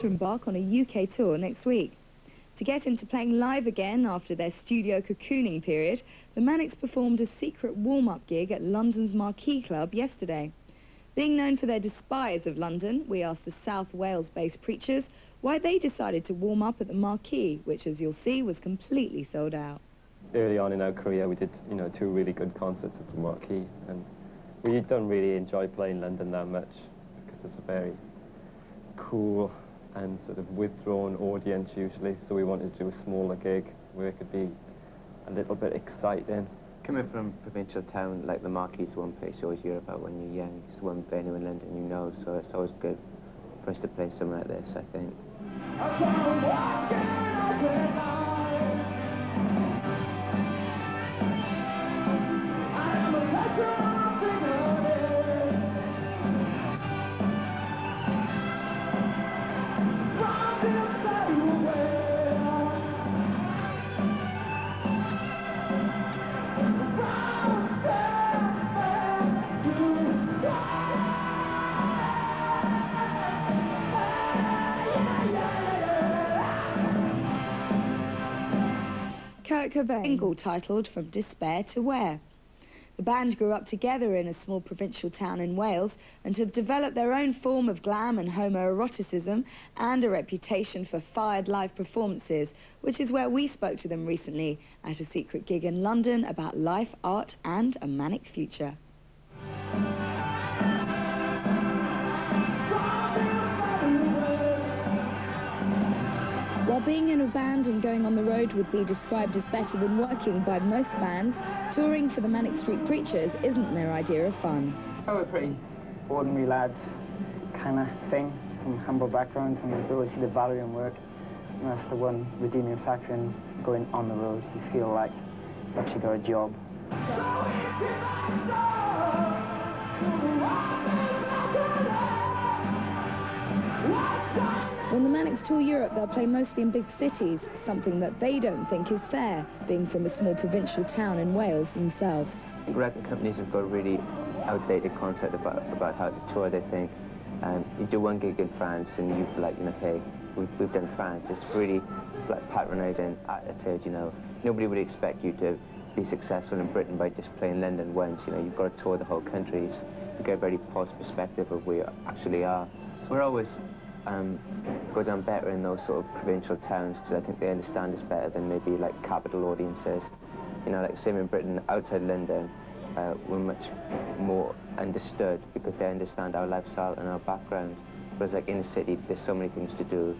to embark on a UK tour next week. To get into playing live again after their studio cocooning period, the Manics performed a secret warm-up gig at London's Marquee Club yesterday. Being known for their despise of London, we asked the South Wales-based Preachers why they decided to warm up at the Marquee, which, as you'll see, was completely sold out. Early on in our career, we did, two really good concerts at the Marquee, and we don't really enjoy playing London that much because it's a very cool and sort of withdrawn audience usually, so we wanted to do a smaller gig where it could be a little bit exciting. Coming from a provincial town like the Marquee is one place you always hear about when you're young. It's the one venue in London you know, so it's always good for us to play something like this, I think. Single titled From Despair to Where. The band grew up together in a small provincial town in Wales and have developed their own form of glam and homoeroticism and a reputation for fired live performances, which is where we spoke to them recently at a secret gig in London about life, art and a manic future. While being in a band and going on the road would be described as better than working by most bands, touring for the Manic Street Preachers isn't their idea of fun. We're pretty ordinary lads kind of thing, from humble backgrounds, and we always see the value in work. And that's the one redeeming factor in going on the road. You feel like you've actually got a job. When the Manics tour Europe, they'll play mostly in big cities, something that they don't think is fair, being from a small provincial town in Wales themselves. I think record companies have got a really outdated concept about how to tour. They think you do one gig in France and you feel like, hey, we've done France. It's really like patronising attitude, Nobody would expect you to be successful in Britain by just playing London once, You've got to tour the whole country. You get a very false perspective of where you actually are. So we're always go down better in those sort of provincial towns because I think they understand us better than maybe like capital audiences. Like same in Britain, outside London, we're much more understood because they understand our lifestyle and our background. Whereas like in the city, there's so many things to do.